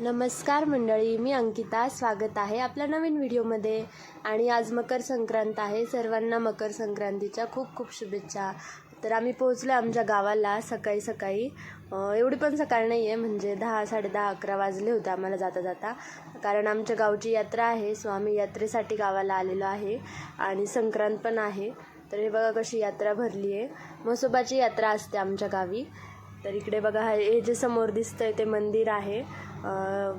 नमस्कार मंडळी, मी अंकिता. स्वागत आहे आपल्या नवीन व्हिडिओमध्ये. आणि आज मकर संक्रांत आहे. सर्वांना मकर संक्रांतीच्या खूप खूप शुभेच्छा. तर आम्ही पोहोचलो आमच्या गावाला सकाळी. एवढी पण सकाळ नाही आहे, म्हणजे 10, 10:30, 11 वाजले होते आम्हाला जाता जाता. कारण आमच्या गावची यात्रा आहे, सो आम्ही यात्रेसाठी गावाला आलेलो आहे आणि संक्रांत पण आहे. तर हे बघा कशी यात्रा भरली आहे. म्हसोबाची यात्रा असते आमच्या गावी. तर इकडे बघा, हे जे समोर दिसतंय ते मंदिर आहे.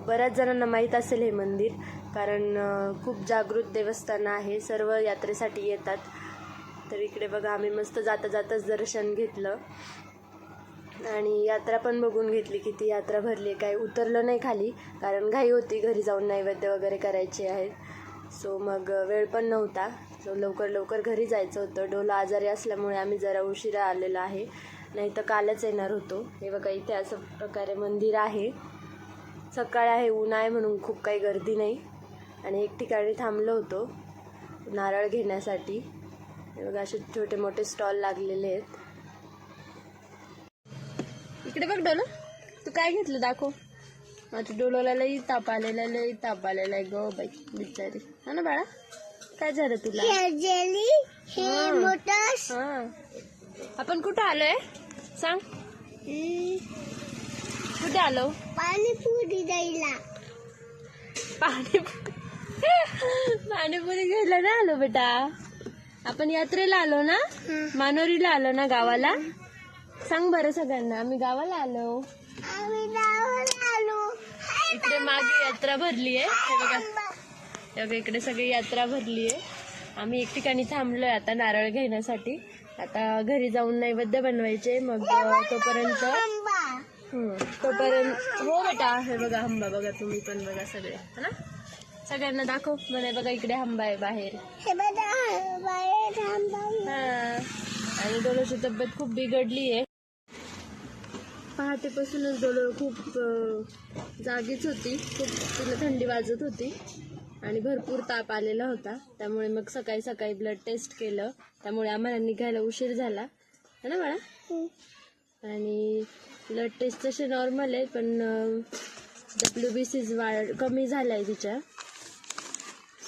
बऱ्याच जणांना माहीत असेल हे मंदिर, कारण खूप जागृत देवस्थान आहे. सर्व यात्रेसाठी येतात. तर इकडे बघा, आम्ही मस्त जाताच दर्शन घेतलं आणि यात्रा पण बघून घेतली. किती यात्रा भरली आहे. काही उतरलं नाही खाली, कारण घाई होती, घरी जाऊन नैवेद्य वगैरे करायचे आहेत. सो मग वेळ पण नव्हता. सो लवकर घरी जायचं होतं. डोला आजारी असल्यामुळे आम्ही जरा उशिरा आलेलो आहे, नाही तर कालच येणार होतो. हे बघा, इथे असं प्रकारे मंदिर आहे. सकाळ आहे, ऊन आहे म्हणून खूप काही गर्दी नाही. आणि एक ठिकाणी थांबलो होतो नारळ घेण्यासाठी. हे बघा, असे छोटे मोठे स्टॉल लागलेले आहेत. इकडे बघ डोलो, तू काय घेतलं दाखव. माझ्या डोलोला लई ताप आलेला आहे गो बाई, बिचारी. हा ना बाळा, काय झालं तुला? हा, आपण कुठं आलोय सांग. कुठे आलो? पाणीपुरी द्यायला. पाणीपुरी घ्यायला ना आलो बेटा. आपण यात्रेला आलो ना, मानोरीला आलो ना, गावाला. सांग बरं सगळ्यांना, आम्ही गावाला आलो. इकडे मागे यात्रा भरली आहे. हे बघा, इकडे सगळी यात्रा भरली आहे. आम्ही एक ठिकाणी थांबलोय आता नारळ घेण्यासाठी. आता घरी जाऊन नैवेद्य बनवायचे. मग तोपर्यंत हो बेटा. हे बघा हंबा, बघा तुम्ही पण बघा सगळे, है ना. सगळ्यांना दाखव म्हणे, बघा इकडे हंबा आहे बाहेर. हा, आणि डोलोची तब्येत खूप बिघडली आहे. पहाटेपासूनच डोलो खूप जागीच होती. खूप तिला थंडी वाजत होती आणि भरपूर ताप आलेला होता. त्यामुळे मग सकाळी ब्लड टेस्ट केलं. त्यामुळे आम्हाला निघायला उशीर झाला, है ना बाळा. आणि ब्लड टेस्ट तसे नॉर्मल आहे, पण WBC कमी झाला आहे तिच्या.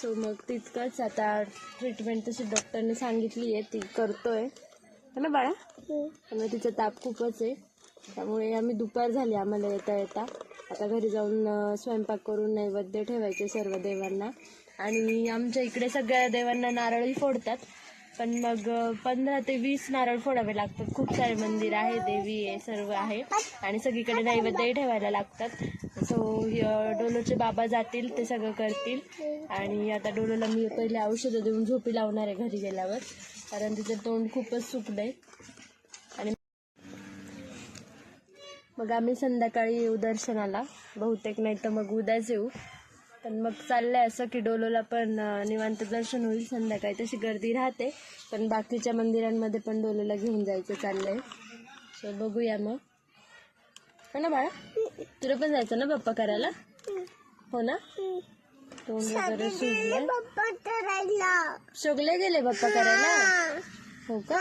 सो मग तितकंच आता ट्रीटमेंट तशी डॉक्टरने सांगितली आहे, ती करतोय, है ना बाळा. त्यामुळे तिचा ताप खूपच आहे. त्यामुळे आम्ही दुपार झाली आम्हाला येता. आता घरी जाऊन स्वयंपाक करून नैवेद्य ठेवायचे सर्व देवांना. आणि आमच्या इकडे सगळ्या देवांना नारळी फोडतात, पण मग 15 ते 20 नारळ फोडावे लागतात. खूप सारे मंदिर आहे, देवी आहे, सर्व आहे, आणि सगळीकडे नैवेद्यही ठेवायला लागतात. सो डोलोचे बाबा जातील, ते सगळं करतील. आणि आता डोलोला मी पहिले औषधं देऊन झोपी लावणार आहे घरी गेल्यावर, कारण तिचं तोंड खूपच सुकलंय. आणि मग आम्ही संध्याकाळी येऊ दर्शनाला, बहुतेक, नाही तर मग उद्याच येऊ. पण मग चाललंय असं की डोलोला पण निवांत दर्शन होईल. संध्याकाळी तशी गर्दी राहते, पण बाकीच्या मंदिरांमध्ये पण डोलोला घेऊन जायचं चाललंय. सो बघूया मग, हो ना बाळा. तुला पण जायचं ना बाप्पा करायला, हो ना. तोंड वगैरे सुजले, शोगले गेले बाप्पा करायला, हो का.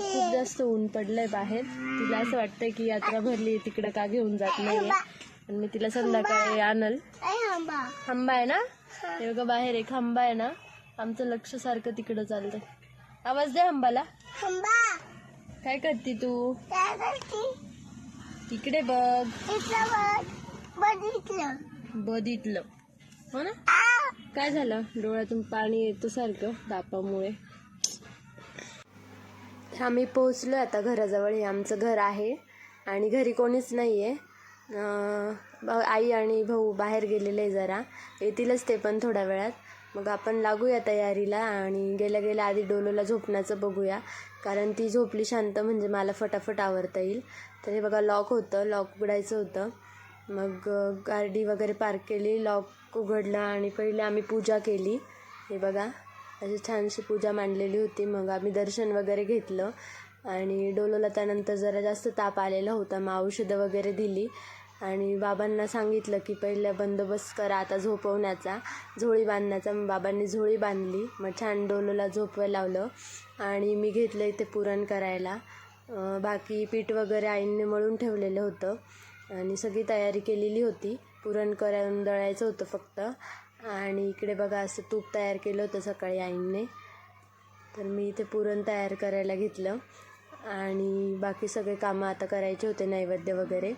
खूप जास्त ऊन पडलंय बाहेर. तिला असं वाटतंय की यात्रा भरली, तिकडं का घेऊन जात नाहीये. आणि मी तिला संध्याकाळी आणल. हंबा आहे ना, हे बघा बाहेर एक हंबा आहे ना. आमचं लक्ष सारखं तिकडं चालतंय. आवाज दे हंबाला. काय करती तू? तिकडे बघ. बघितलं, हो ना. काय झालं? डोळ्यातून पाणी येतं सारखं तापामुळे. आम्ही पोहोचलो आता घराजवळ. हे आमचं घर आहे आणि घरी कोणीच नाही आहे. आई आणि भाऊ बाहेर गेलेले जरा, येतीलच ते पण थोड्या वेळात. मग आपण लागूया तयारीला. आणि गेल्या आधी डोलोला झोपण्याचं बघूया, कारण ती झोपली शांत म्हणजे मला फटाफट आवरता येईल. तर हे बघा, लॉक उघडायचं होतं. मग गाडी वगैरे पार्क केली, लॉक उघडलं आणि पहिले आम्ही पूजा केली. हे बघा, अशी छानशी पूजा मांडलेली होती. मग आम्ही दर्शन वगैरे घेतलं. आणि डोलोला त्यानंतर जरा जास्त ताप आलेला होता, मग औषधं वगैरे दिली. आणि बाबांना सांगितलं की पहिला बंदोबस्त करा आता झोपवण्याचा, झोळी बांधण्याचा. मग बाबांनी झोळी बांधली. मग छान डोलोला झोपवायला लावलं. आणि मी घेतलं इथे पुरण करायला. बाकी पीठ वगैरे आईंनी मळून ठेवलेलं होतं. आणि सगळी तयारी केलेली होती. पुरण करून दळायचं होतं फक्त. आणि इकडे बघा असं तूप तयार केलं होतं सकाळी आईने. तर मी इथे पुरण तयार करायला घेतलं आणि बाकी सगळे कामं आता करायचे होते, नैवेद्य वगैरे.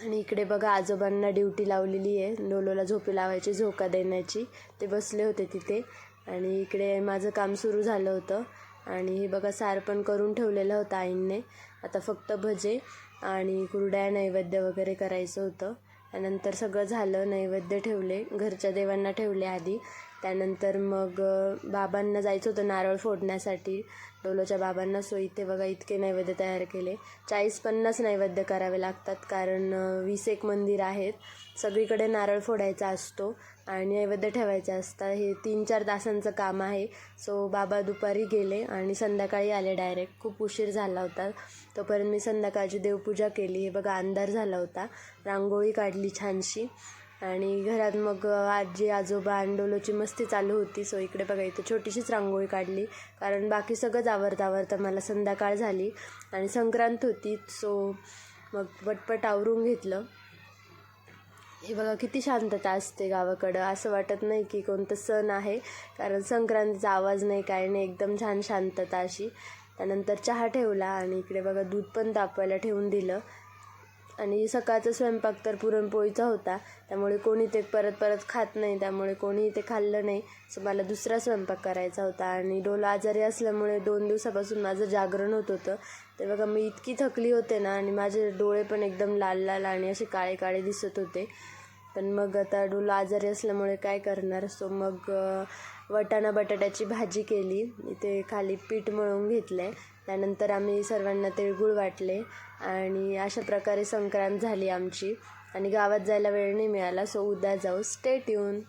आणि इकडे बघा आजोबांना ड्युटी लावलेली आहे, डोलोला झोपी लावायची, झोका देण्याची. ते बसले होते तिथे. आणि इकडे माझं काम सुरू झालं होतं. आणि हे बघा सार पण करून ठेवलेलं होतं आईंने. आता फक्त भजे आणि कुरड्या नैवेद्य वगैरे करायचं होतं. त्यानंतर सगळं झालं, नैवेद्य ठेवले, घरच्या देवांना ठेवले आधी. त्यानंतर मग बाबांना जायचं होतं नारळ फोडण्यासाठी, डोलोच्या बाबांना. सो इथे बघा इतके नैवेद्य तयार केले. 40-50 नैवेद्य करावे लागतात, कारण 20 मंदिर आहेत. सगळीकडे नारळ फोडायचा असतो आणि नैवेद्य ठेवायचे असतात. हे 3-4 तासांचं काम आहे. सो बाबा दुपारी गेले आणि संध्याकाळी आले डायरेक्ट. खूप उशीर झाला होता. तोपर्यंत मी संध्याकाळची देवपूजा केली. हे बघा अंधार झाला होता. रांगोळी काढली छानशी. आणि घरात मग आजी आजोबा आणि डोलोची मस्ती चालू होती. सो इकडे बघा इथे छोटीशीच रांगोळी काढली, कारण बाकी सगळंच आवरता मला संध्याकाळ झाली आणि संक्रांत होती. सो मग पटपट आवरून घेतलं. हे बघा किती शांतता असते गावाकडं. असं वाटत नाही की कोणतं सण आहे, कारण संक्रांतीचा आवाज नाही, काय नाही, एकदम छान शांतता अशी. त्यानंतर चहा ठेवला आणि इकडे बघा दूध पण तापवायला ठेवून दिलं. आणि सकाळचा स्वयंपाक तर पुरणपोळीचा होता, त्यामुळे कोणी ते परत खात नाही, त्यामुळे कोणी ते खाल्लं नाही. सो मला दुसरा स्वयंपाक करायचा होता. आणि डोलो आजारी असल्यामुळे 2 दिवसापासून माझं जागरण होत होतं. ते बघा मी इतकी थकली होते ना, आणि माझे डोळे पण एकदम लाल लाल आणि असे काळे काळे दिसत होते. पण मग आता डोलो आजारी असल्यामुळे काय करणार. सो मग वाटाणा बटाट्याची भाजी केली. इथे खाली पीठ मळून घेतलं आहे. त्यानंतर आम्ही सर्वांना तिळगुळ वाटले आणि अशा प्रकारे संक्रांत झाली आमची. आणि गावात जायला वेळ नाही मिळाला. सो उद्या जाऊ. Stay tune.